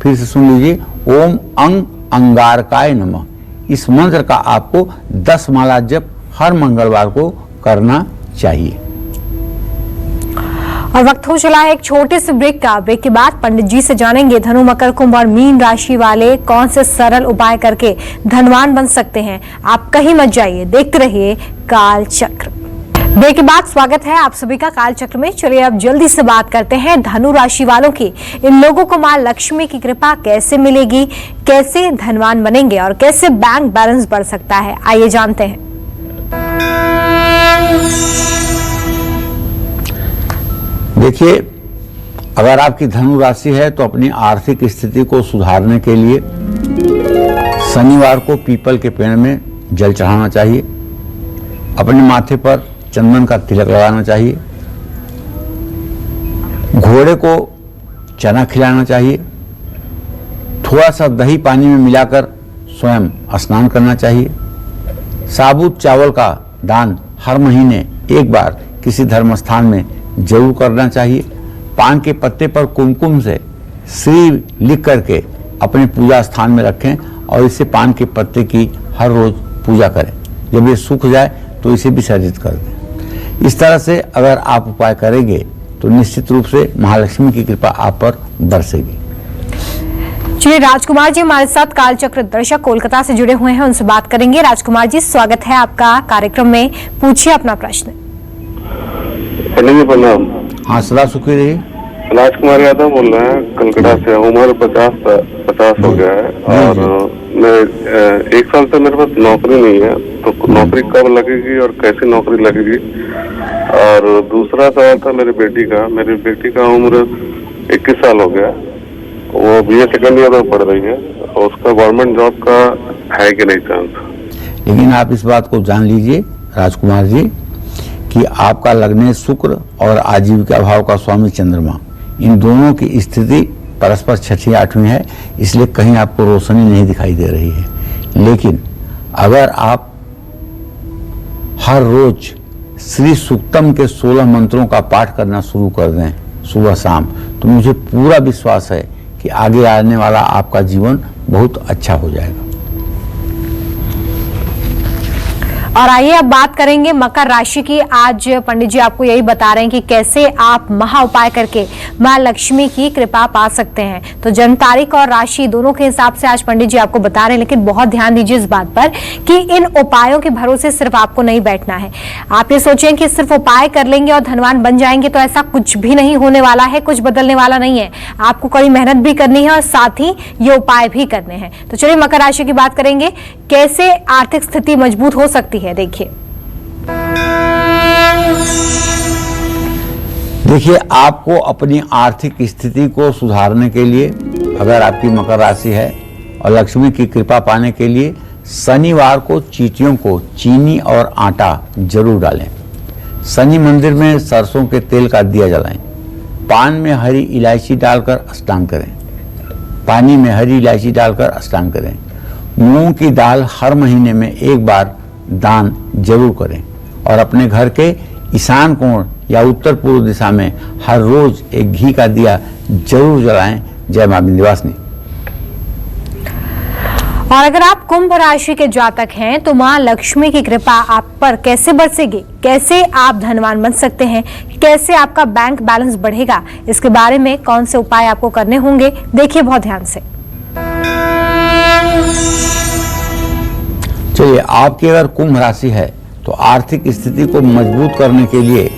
फिर से सुन लीजिए, ओम अंग अंगारकाय नमः, इस मंत्र का आपको 10 माला जप हर मंगलवार को करना चाहिए। और वक्त हो चला है एक छोटे से ब्रेक का। ब्रेक के बाद पंडित जी से जानेंगे धनु, मकर, कुंभ और मीन राशि वाले कौन से सरल उपाय करके धनवान बन सकते हैं। आप कहीं मत जाइए, देखते रहिए काल चक्र। ब्रेक के बाद स्वागत है आप सभी का काल चक्र में। चलिए अब जल्दी से बात करते हैं धनु राशि वालों की। इन लोगों को मां लक्ष्मी की कृपा कैसे मिलेगी, कैसे धनवान बनेंगे और कैसे बैंक बैलेंस बढ़ सकता है, आइए जानते हैं। देखिए, अगर आपकी धनु राशि है तो अपनी आर्थिक स्थिति को सुधारने के लिए शनिवार को पीपल के पेड़ में जल चढ़ाना चाहिए, अपने माथे पर चंदन का तिलक लगाना चाहिए, घोड़े को चना खिलाना चाहिए, थोड़ा सा दही पानी में मिलाकर स्वयं स्नान करना चाहिए, साबुत चावल का दान हर महीने एक बार किसी धर्म स्थान में जरूर करना चाहिए, पान के पत्ते पर कुमकुम से श्री लिख करके अपने पूजा स्थान में रखें और इसे पान के पत्ते की हर रोज पूजा करें। जब ये सूख जाए तो इसे विसर्जित कर दें। इस तरह से अगर आप उपाय करेंगे तो निश्चित रूप से महालक्ष्मी की कृपा आप पर बरसेगी। चलिए राजकुमार जी हमारे साथ काल चक्र दर्शक कोलकाता से जुड़े हुए हैं, उनसे बात करेंगे। राजकुमार जी, स्वागत है आपका कार्यक्रम में, पूछिए अपना प्रश्न। प्रणाम। हाँ, सदा सुखी रहिए। राजकुमार यादव बोल रहे हैं कलकत्ता से। उम्र 50 हो गया है और मैं 1 साल से मेरे पास नौकरी नहीं है, तो नौकरी कब लगेगी और कैसी नौकरी लगेगी? और दूसरा सवाल था मेरी बेटी का उम्र 21 साल हो गया, वो BA सेकेंड ईयर में पढ़ रही है और उसका गवर्नमेंट जॉब का है कि नहीं चांस? लेकिन आप इस बात को जान लीजिए राजकुमार जी कि आपका लग्नेश शुक्र और आजीविका भाव का स्वामी चंद्रमा, इन दोनों की स्थिति परस्पर 6ठी 8वीं है, इसलिए कहीं आपको रोशनी नहीं दिखाई दे रही है। लेकिन अगर आप हर रोज श्री सूक्तम के 16 मंत्रों का पाठ करना शुरू कर दें सुबह शाम, तो मुझे पूरा विश्वास है कि आगे आने वाला आपका जीवन बहुत अच्छा हो जाएगा। और आइए अब बात करेंगे मकर राशि की। आज पंडित जी आपको यही बता रहे हैं कि कैसे आप महा उपाय करके मां लक्ष्मी की कृपा पा सकते हैं। तो जन्म तारीख और राशि दोनों के हिसाब से आज पंडित जी आपको बता रहे हैं, लेकिन बहुत ध्यान दीजिए इस बात पर कि इन उपायों के भरोसे सिर्फ आपको नहीं बैठना है। आप ये सोचें कि सिर्फ उपाय कर लेंगे और धनवान बन जाएंगे, तो ऐसा कुछ भी नहीं होने वाला है, कुछ बदलने वाला नहीं है। आपको कड़ी मेहनत भी करनी है और साथ ही ये उपाय भी करने हैं। तो चलिए मकर राशि की बात करेंगे, कैसे आर्थिक स्थिति मजबूत हो सकती है। देखिए आपको अपनी आर्थिक स्थिति को सुधारने के लिए, अगर आपकी मकर राशि है और लक्ष्मी की कृपा पाने के लिए, शनिवार को चींटियों को चीनी और आटा जरूर डालें। शनि मंदिर में सरसों के तेल का दिया जलाएं। पान में हरी इलायची डालकर स्नान करें। पानी में हरी इलायची डालकर स्नान करें। मूंग की दाल हर महीने में एक बार दान जरूर करें और अपने घर के ईशान कोण या उत्तर पूर्व दिशा में हर रोज एक घी का दिया जरूर जलाएं। जय मां विंध्यवासिनी। और अगर आप कुंभ राशि के जातक हैं तो मां लक्ष्मी की कृपा आप पर कैसे बरसेगी, कैसे आप धनवान बन सकते हैं, कैसे आपका बैंक बैलेंस बढ़ेगा, इसके बारे में कौन से उपाय आपको करने होंगे, देखिए बहुत ध्यान से। चलिए, आपकी अगर कुंभ राशि है तो आर्थिक स्थिति को मजबूत करने के लिए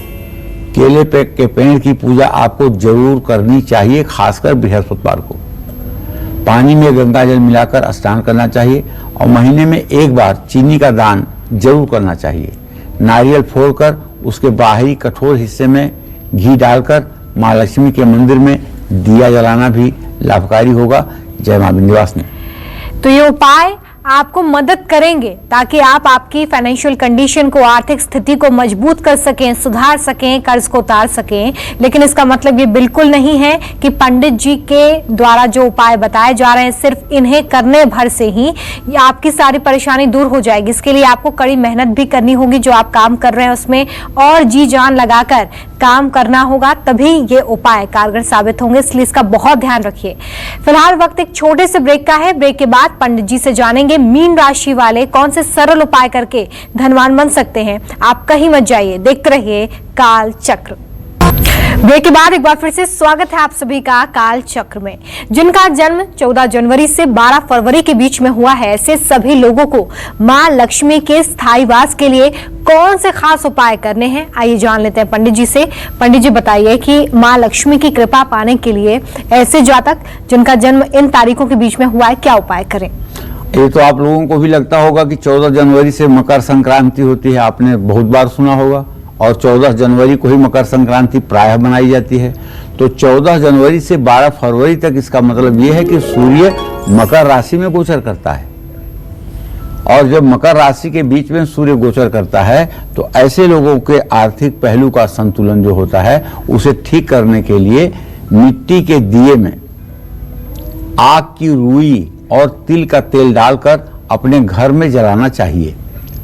केले के पेड़ की पूजा आपको जरूर करनी चाहिए, खासकर बृहस्पतिवार को। पानी में गंगा जल मिलाकर स्नान करना चाहिए और महीने में एक बार चीनी का दान जरूर करना चाहिए। नारियल फोड़कर उसके बाहरी कठोर हिस्से में घी डालकर माँ लक्ष्मी के मंदिर में दिया जलाना भी लाभकारी होगा। जय माँ विंध्यवासिनी। तो ये उपाय आपको मदद करेंगे ताकि आप आपकी फाइनेंशियल कंडीशन को, आर्थिक स्थिति को मजबूत कर सकें, सुधार सकें, कर्ज को उतार सकें। लेकिन इसका मतलब ये बिल्कुल नहीं है कि पंडित जी के द्वारा जो उपाय बताए जा रहे हैं सिर्फ इन्हें करने भर से ही आपकी सारी परेशानी दूर हो जाएगी। इसके लिए आपको कड़ी मेहनत भी करनी होगी, जो आप काम कर रहे हैं उसमें और जी जान लगाकर काम करना होगा, तभी ये उपाय कारगर साबित होंगे। इसलिए इसका बहुत ध्यान रखिए। फिलहाल वक्त एक छोटे से ब्रेक का है। ब्रेक के बाद पंडित जी से जानेंगे मीन राशि वाले कौन से सरल उपाय करके धनवान बन सकते हैं। आप कहीं मत जाइए, देखते रहिए काल चक्र। ब्रेक के बाद एक बार फिर से स्वागत है आप सभी का काल चक्र में। जिनका जन्म 14 जनवरी से 12 फरवरी के बीच में हुआ है, ऐसे सभी लोगों को मां लक्ष्मी के स्थायी वास के लिए कौन से खास उपाय करने हैं, आइए जान लेते हैं पंडित जी से। पंडित जी बताइए कि मां लक्ष्मी की कृपा पाने के लिए ऐसे जातक जिनका जन्म इन तारीखों के बीच में हुआ है, क्या उपाय करें? ये तो आप लोगों को भी लगता होगा कि 14 जनवरी से मकर संक्रांति होती है, आपने बहुत बार सुना होगा, और 14 जनवरी को ही मकर संक्रांति प्रायः मनाई जाती है। तो 14 जनवरी से 12 फरवरी तक इसका मतलब ये है कि सूर्य मकर राशि में गोचर करता है, और जब मकर राशि के बीच में सूर्य गोचर करता है तो ऐसे लोगों के आर्थिक पहलू का संतुलन जो होता है उसे ठीक करने के लिए मिट्टी के दिए में आग की रुई और तिल का तेल डालकर अपने घर में जलाना चाहिए।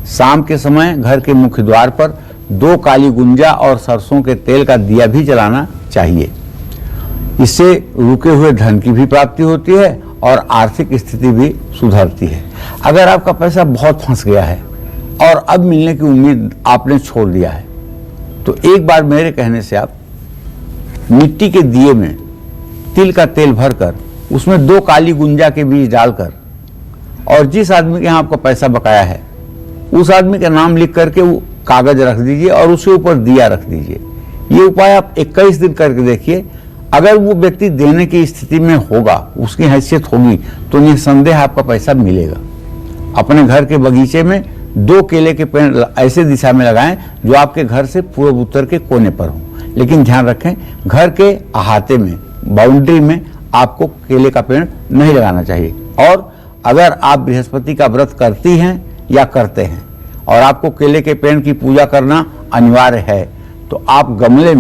शाम के समय घर के मुख्य द्वार पर 2 काली गुंजा और सरसों के तेल का दिया भी जलाना चाहिए। इससे रुके हुए धन की भी प्राप्ति होती है और आर्थिक स्थिति भी सुधरती है। अगर आपका पैसा बहुत फंस गया है और अब मिलने की उम्मीद आपने छोड़ दिया है, तो एक बार मेरे कहने से आप मिट्टी के दिए में तिल का तेल भरकर उसमें 2 काली गुंजा के बीज डालकर और जिस आदमी के यहाँ आपका पैसा बकाया है उस आदमी का नाम लिख करके वो कागज रख दीजिए और उसके ऊपर दिया रख दीजिए। ये उपाय आप 21 दिन करके देखिए। अगर वो व्यक्ति देने की स्थिति में होगा, उसकी हैसियत होगी, तो निसंदेह आपका पैसा मिलेगा। अपने घर के बगीचे में 2 केले के पेड़ ऐसे दिशा में लगाएं जो आपके घर से पूर्व उत्तर के कोने पर हो, लेकिन ध्यान रखें घर के अहाते में, बाउंड्री में आपको केले का पेड़ नहीं लगाना चाहिए। और अगर आप बृहस्पति का व्रत करती हैं या करते हैं और आपको केले के पेड़ की पूजा करना अनिवार्य है, तो आप गमले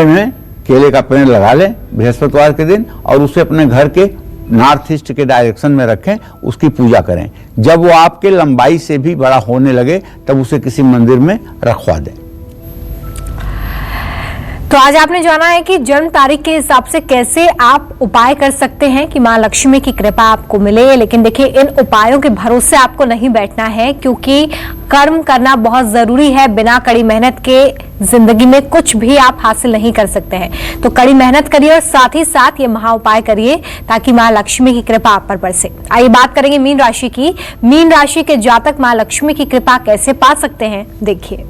में केले का पेड़ लगा लें बृहस्पतिवार के दिन और उसे अपने घर के नॉर्थ ईस्ट के डायरेक्शन में रखें, उसकी पूजा करें। जब वो आपके लंबाई से भी बड़ा होने लगे तब उसे किसी मंदिर में रखवा दें। तो आज आपने जाना है कि जन्म तारीख के हिसाब से कैसे आप उपाय कर सकते हैं कि मां लक्ष्मी की कृपा आपको मिले। लेकिन देखिए, इन उपायों के भरोसे आपको नहीं बैठना है, क्योंकि कर्म करना बहुत जरूरी है। बिना कड़ी मेहनत के जिंदगी में कुछ भी आप हासिल नहीं कर सकते हैं। तो कड़ी मेहनत करिए और साथ ही साथ ये महा उपाय करिए ताकि मां लक्ष्मी की कृपा आप पर बरसे। आइए बात करेंगे मीन राशि की। मीन राशि के जातक मां लक्ष्मी की कृपा कैसे पा सकते हैं, देखिए।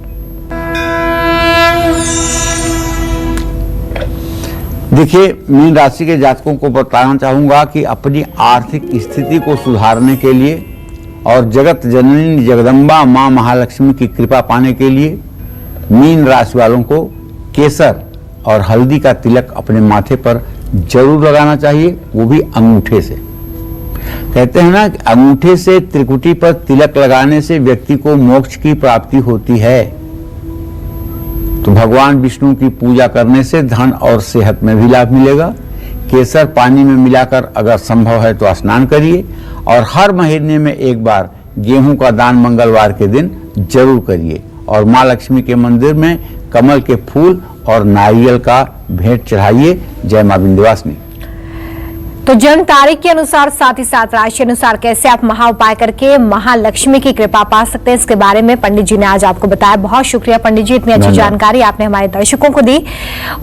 देखिए, मीन राशि के जातकों को बताना चाहूंगा कि अपनी आर्थिक स्थिति को सुधारने के लिए और जगत जननी जगदम्बा मां महालक्ष्मी की कृपा पाने के लिए मीन राशि वालों को केसर और हल्दी का तिलक अपने माथे पर जरूर लगाना चाहिए, वो भी अंगूठे से। कहते हैं ना कि अंगूठे से त्रिकुटी पर तिलक लगाने से व्यक्ति को मोक्ष की प्राप्ति होती है। तो भगवान विष्णु की पूजा करने से धन और सेहत में भी लाभ मिलेगा। केसर पानी में मिलाकर अगर संभव है तो स्नान करिए और हर महीने में एक बार गेहूं का दान मंगलवार के दिन जरूर करिए और मां लक्ष्मी के मंदिर में कमल के फूल और नारियल का भेंट चढ़ाइए। जय मां विंध्यवासिनी। तो जन्म तारीख के अनुसार साथ ही साथ राशि अनुसार कैसे आप महा उपाय करके महालक्ष्मी की कृपा पा सकते हैं, इसके बारे में पंडित जी ने आज आपको बताया। बहुत शुक्रिया पंडित जी, इतनी अच्छी जानकारी आपने हमारे दर्शकों को दी।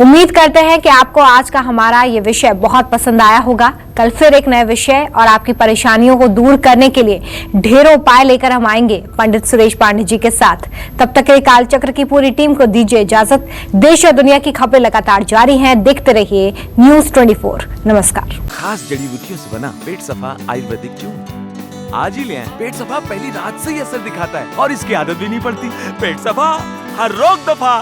उम्मीद करते हैं कि आपको आज का हमारा ये विषय बहुत पसंद आया होगा। कल फिर एक नए विषय और आपकी परेशानियों को दूर करने के लिए ढेरों उपाय लेकर हम आएंगे पंडित सुरेश पांडे जी के साथ। तब तक के कालचक्र की पूरी टीम को दीजिए इजाजत। देश और दुनिया की खबरें लगातार जारी हैं, देखते रहिए न्यूज़ 24। नमस्कार। खास जड़ी बूटियों से बना पेट सफा आयुर्वेदिक चूर्ण आज ही ले आएं। पेट सफा पहली रात से ही असर दिखाता है और इसकी आदत भी नहीं पड़ती। पेट सफा हर रोग दफा।